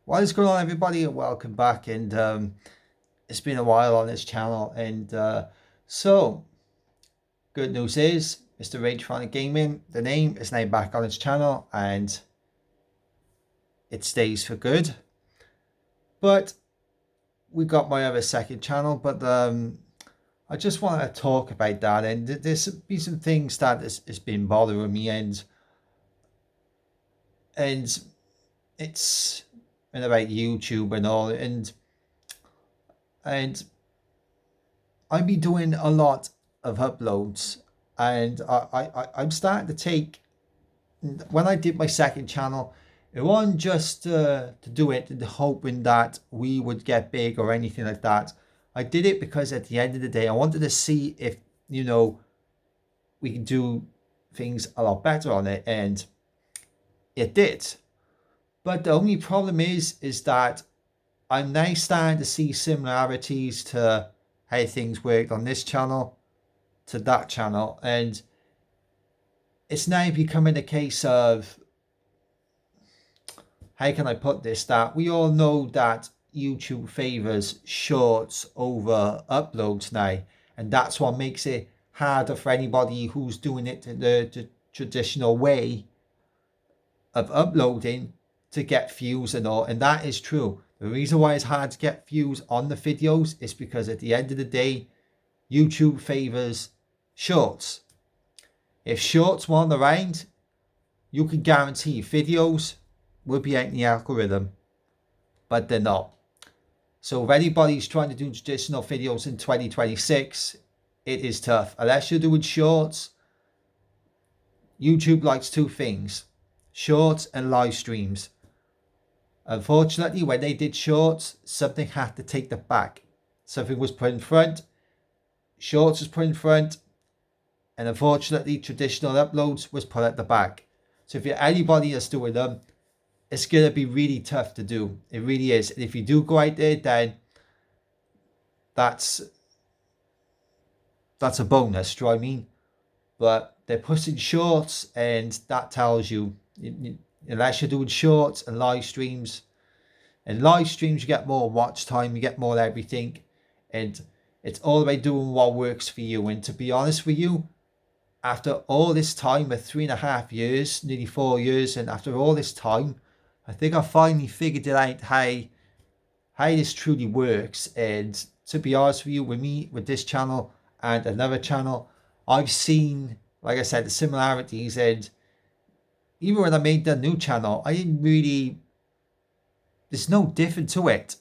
What is going on, everybody, and welcome back. And it's been a while on this channel, and so good news is Mr. Rageophrenic Gaming, the name is now back on its channel, and it stays for good. But we got my other second channel, but I just want to talk about that, and there's been some things that has been bothering me, and it's been about YouTube and all, and I've been doing a lot of uploads, and I'm starting to take. When I did my second channel, it wasn't just to do it and hoping that we would get big or anything like that. I did it because at the end of the day, I wanted to see if we can do things a lot better on it, and it did. But the only problem is that I'm now starting to see similarities to how things worked on this channel to that channel, and it's now becoming a case of, how can I put this, that we all know that YouTube favors shorts over uploads now, and that's what makes it harder for anybody who's doing it the traditional way of uploading to get views and all. And that is true. The reason why it's hard to get views on the videos is because at the end of the day, YouTube favors shorts. If shorts weren't around, you can guarantee videos will be out in the algorithm, but they're not. So if anybody's trying to do traditional videos in 2026, it is tough. Unless you're doing shorts, YouTube likes two things: shorts and live streams. Unfortunately, when they did shorts, something had to take the back. Something was put in front, shorts was put in front, and unfortunately traditional uploads was put at the back. So if you're anybody that's doing them, it's going to be really tough to do. It really is. And if you do go out there, then that's a bonus, do you know what I mean? But they're pushing shorts, and that tells you, unless you're doing shorts and live streams, you get more watch time, you get more everything, and it's all about doing what works for you. And to be honest with you, after all this time of 3.5 years, nearly 4 years, and after all this time, I think I finally figured it out how this truly works. And to be honest with you, with me, with this channel and another channel, I've seen, like I said, the similarities. And even when I made the new channel, I didn't really, there's no difference to it.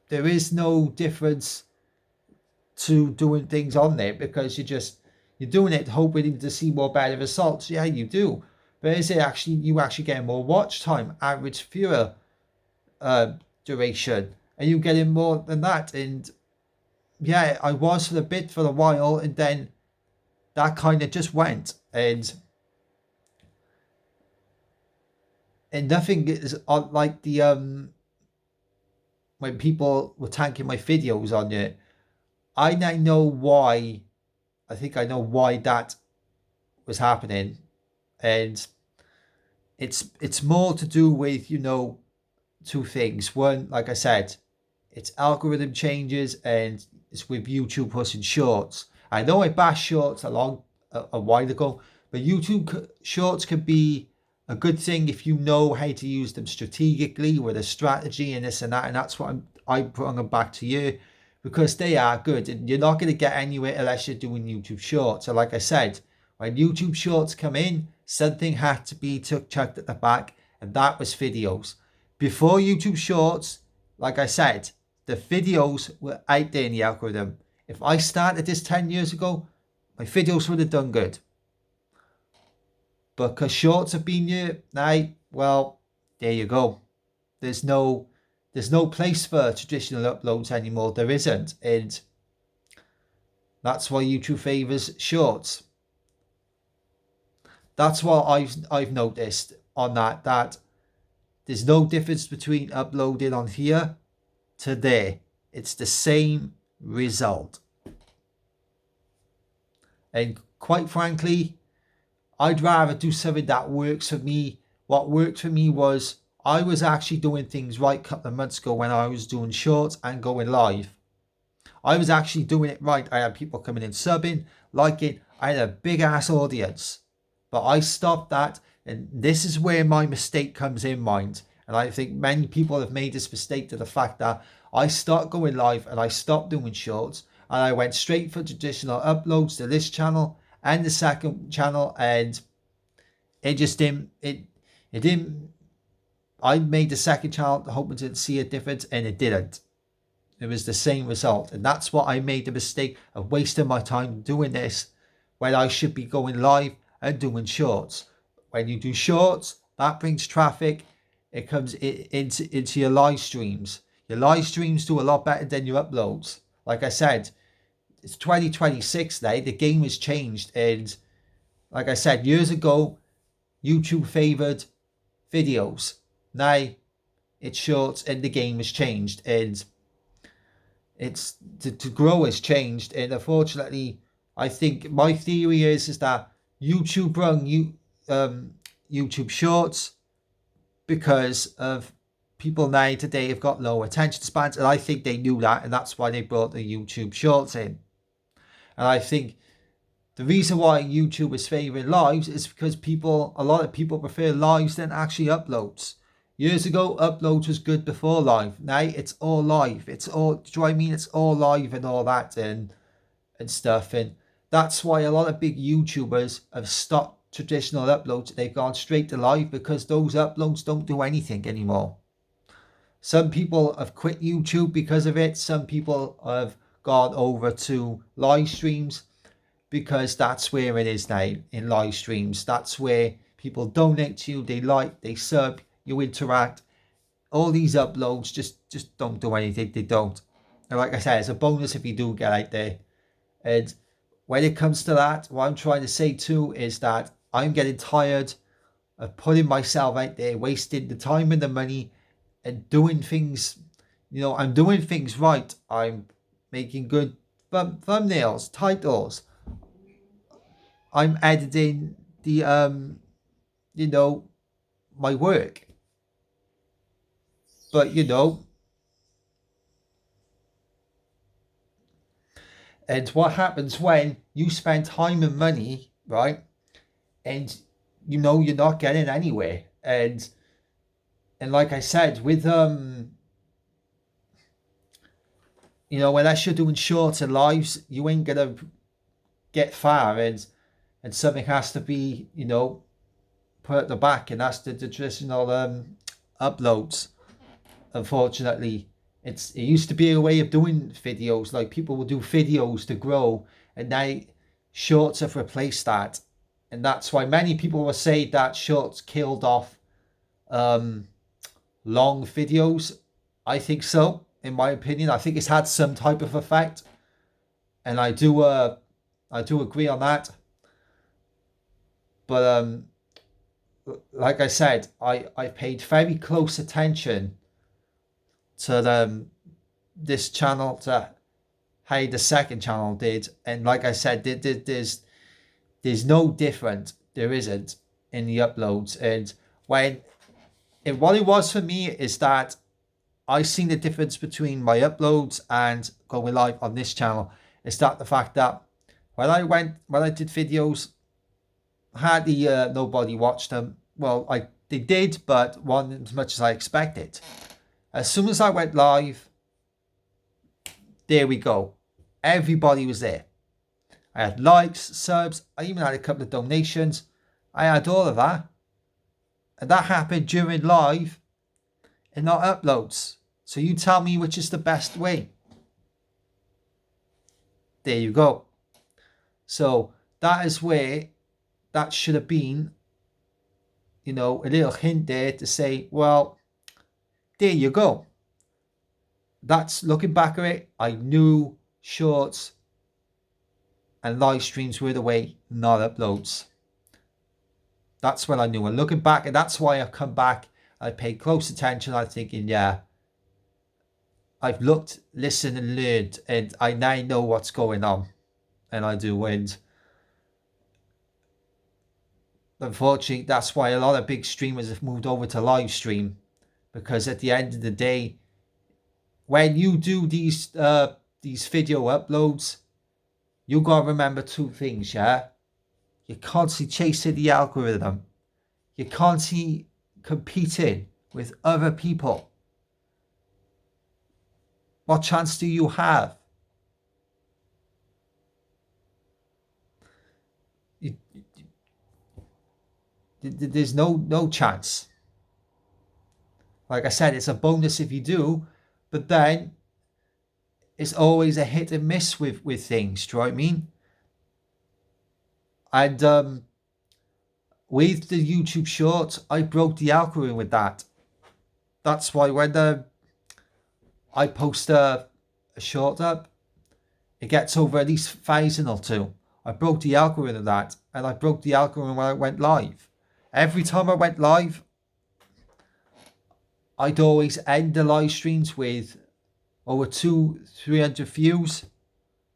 There is no difference to doing things on there, because you're doing it hoping to see more better results. Yeah, you do. But is it actually, you actually getting more watch time, average viewer duration? Are you getting more than that? And yeah, I was for a bit, for a while, and then that kind of just went. And nothing is like the when people were tanking my videos on it. I now know why. I think I know why that was happening, and it's more to do with, two things. One, like I said, it's algorithm changes, and it's with YouTube pushing shorts. I know I bashed shorts a while ago, but YouTube shorts can be a good thing if you know how to use them strategically with a strategy and this and that. And that's what I'm bringing them back to you, because they are good, and you're not going to get anywhere unless you're doing YouTube shorts. So like I said, when YouTube shorts come in, something had to be chucked at the back, and that was videos. Before YouTube shorts, like I said, the videos were out there in the algorithm. If I started this 10 years ago, my videos would have done good. But because shorts have been here now, well, there you go. There's no place for traditional uploads anymore. There isn't. And that's why YouTube favors shorts. That's what I've noticed on that there's no difference between uploading on here to there. It's the same result. And quite frankly, I'd rather do something that works for me. What worked for me was, I was actually doing things right a couple of months ago when I was doing shorts and going live. I was actually doing it right. I had people coming in, subbing, liking. I had a big ass audience. But I stopped that. And this is where my mistake comes in mind. And I think many people have made this mistake, to the fact that I stopped going live and I stopped doing shorts. And I went straight for traditional uploads to this channel and the second channel. And it just didn't, it didn't, I made the second channel hoping to see a difference, and it didn't. It was the same result. And that's what I made the mistake of, wasting my time doing this when I should be going live and doing shorts. When you do shorts, that brings traffic. It comes into your live streams. Your live streams do a lot better than your uploads. Like I said, it's 2026 now. The game has changed. And like I said, years ago, YouTube favored videos. Now it's shorts, and the game has changed. And it's to grow has changed. And unfortunately, I think my theory is that YouTube brung YouTube shorts because of people now today have got low attention spans, and I think they knew that, and that's why they brought the YouTube shorts in. And I think the reason why YouTube is favouring lives is because a lot of people prefer lives than actually uploads. Years ago, uploads was good before live. Now it's all live. It's all, do you know what I mean? It's all live and all that and stuff. And that's why a lot of big YouTubers have stopped traditional uploads. They've gone straight to live because those uploads don't do anything anymore. Some people have quit YouTube because of it. Some people have gone over to live streams because that's where it is now, in live streams. That's where people donate to you, they like, they sub, you interact. All these uploads just don't do anything. They don't. And like I said, it's a bonus if you do get out there. And when it comes to that, what I'm trying to say too is that I'm getting tired of putting myself out there, wasting the time and the money and doing things. You know, I'm doing things right. I'm making good thumbnails, titles. I'm editing the you know, my work. But you know, and what happens when you spend time and money, right? And you know you're not getting anywhere. And like I said, with you know, unless you're doing shorts and lives, you ain't gonna get far. And something has to be, you know, put at the back, and that's the traditional uploads. Unfortunately, it used to be a way of doing videos. Like, people will do videos to grow, and now shorts have replaced that. And that's why many people will say that shorts killed off long videos. I think so, in my opinion. I think it's had some type of effect, and I do agree on that. But like I said, I paid very close attention to this channel, to how the second channel did. And like I said, there's no different. There isn't in the uploads. And what it was for me is that I seen the difference between my uploads and going live on this channel. Is that the fact that when I did videos, hardly nobody watched them. Well, they did, but wasn't as much as I expected. As soon as I went live, there we go. Everybody was there. I had likes, subs, I even had a couple of donations. I had all of that. And that happened during live and not uploads. So you tell me which is the best way. There you go. So that is where that should have been, you know, a little hint there to say, well, there you go. That's, looking back at it, I knew shorts and live streams were the way, not uploads. That's when I knew. And looking back, and that's why I've come back, I paid close attention. I'm thinking, yeah, I've looked, listened and learned, and I now know what's going on. And I do. And unfortunately, that's why a lot of big streamers have moved over to live stream. because at the end of the day, when you do these video uploads, you gotta remember two things, yeah? You're constantly chasing the algorithm. You're constantly competing with other people. What chance do you have? There's no chance. Like I said, it's a bonus if you do, but then it's always a hit and miss with things. Do you know what I mean? And with the YouTube Shorts, I broke the algorithm with that. That's why when I post a short up, it gets over at least 1,000 or 2. I broke the algorithm of that, and I broke the algorithm when I went live. Every time I went live, I'd always end the live streams with over 200-300 views.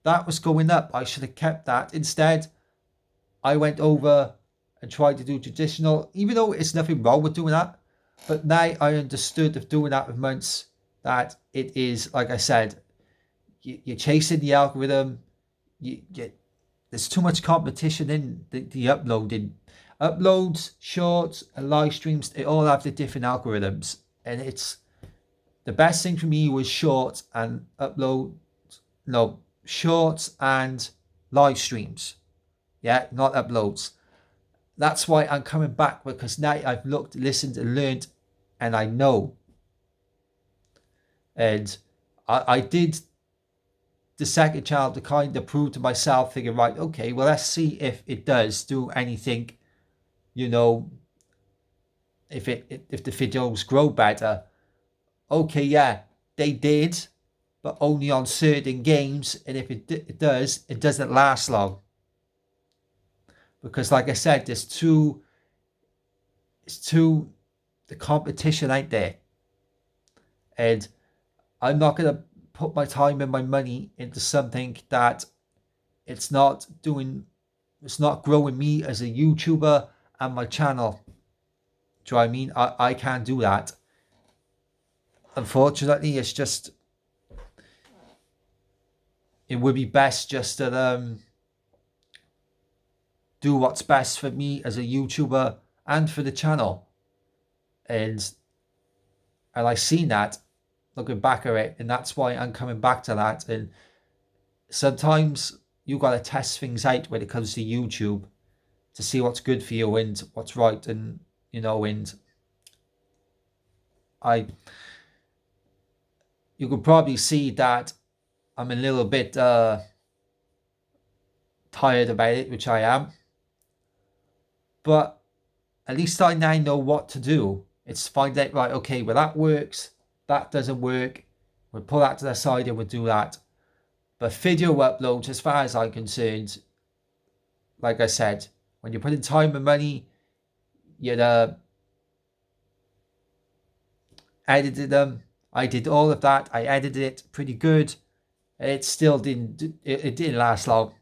That was going up. I should have kept that. Instead, I went over and tried to do traditional, even though it's nothing wrong with doing that. But now I understood of doing that with months that it is, like I said, you're chasing the algorithm. There's too much competition in the uploading. Uploads, shorts, and live streams, they all have the different algorithms. And it's the best thing for me was shorts and shorts and live streams. Yeah, not uploads. That's why I'm coming back, because now I've looked, listened, and learned, and I know. And I did the second channel to kind of prove to myself, thinking, right, okay, well, let's see if it does do anything, you know, if the videos grow better. Okay, yeah, they did, but only on certain games, and if it does, it doesn't last long. Because like I said, it's too the competition out there, and I'm not going to put my time and my money into something that it's not growing me as a YouTuber and my channel. Do you know what I mean? I can't do that. Unfortunately, it's just, it would be best just to do what's best for me as a YouTuber and for the channel. And I've seen that looking back at it, and that's why I'm coming back to that. And sometimes you got to test things out when it comes to YouTube to see what's good for you and what's right. And and you could probably see that I'm a little bit tired about it, which I am, but at least I now know what to do. It's find out, right, okay, well, that works, that doesn't work, we'll pull that to the side and we'll do that. But video uploads, as far as I'm concerned, like I said, when you put in time and money, you'd edited them. I did all of that. I edited it pretty good. It still didn't last long.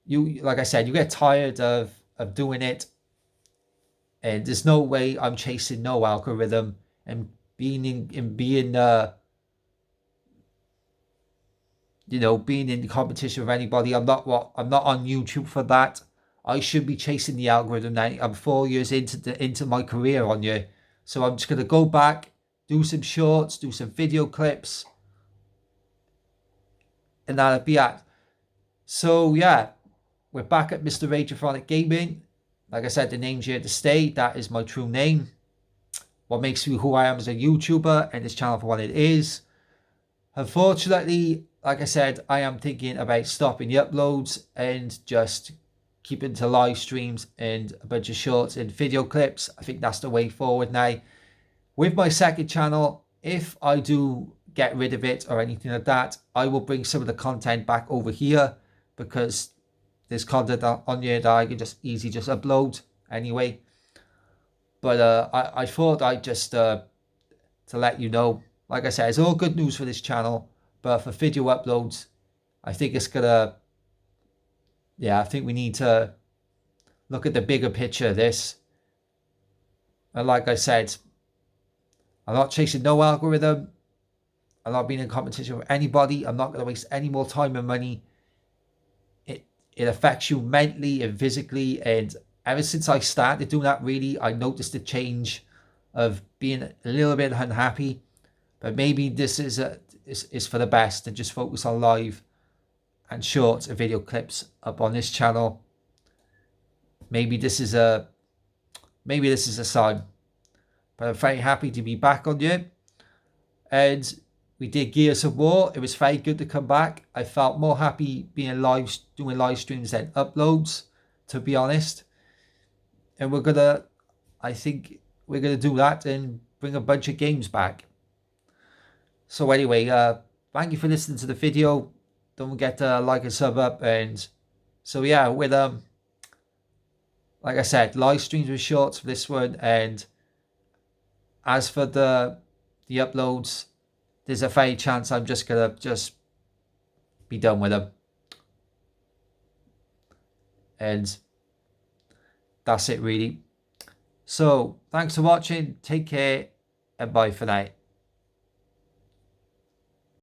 Like I said, you get tired of doing it, and there's no way I'm chasing no algorithm and being being in competition with anybody. I'm not on YouTube for that. I should be chasing the algorithm now. I'm 4 years into my career on here, so I'm just gonna go back, do some shorts, do some video clips, and that'll be it. So yeah, we're back at Mr. Rageophrenic Gaming. Like I said, the name's here to stay. That is my true name. What makes me who I am as a YouTuber, and this channel for what it is. Unfortunately, like I said, I am thinking about stopping the uploads and just keeping to live streams and a bunch of shorts and video clips. I think that's the way forward now. With my second channel, if I do get rid of it or anything like that, I will bring some of the content back over here, because there's content on here that I can just easily upload anyway. But I thought I'd just to let you know, like I said, it's all good news for this channel, but for video uploads, I think it's gonna, I think we need to look at the bigger picture of this. And like I said, I'm not chasing no algorithm. I'm not being in competition with anybody. I'm not going to waste any more time and money. It affects you mentally and physically. And ever since I started doing that, really, I noticed a change of being a little bit unhappy. But maybe this is for the best, and just focus on live and shorts and video clips up on this channel. Maybe this is a sign. But I'm very happy to be back on you. And we did Gears of War. It was very good to come back. I felt more happy being live, doing live streams than uploads, to be honest. And I think we're gonna do that and bring a bunch of games back. So anyway, thank you for listening to the video. Don't forget to like and sub up. And so yeah, with like I said, live streams with shorts for this one. And as for the uploads, there's a fair chance I'm just gonna be done with them. And that's it really. So thanks for watching. Take care and bye for now.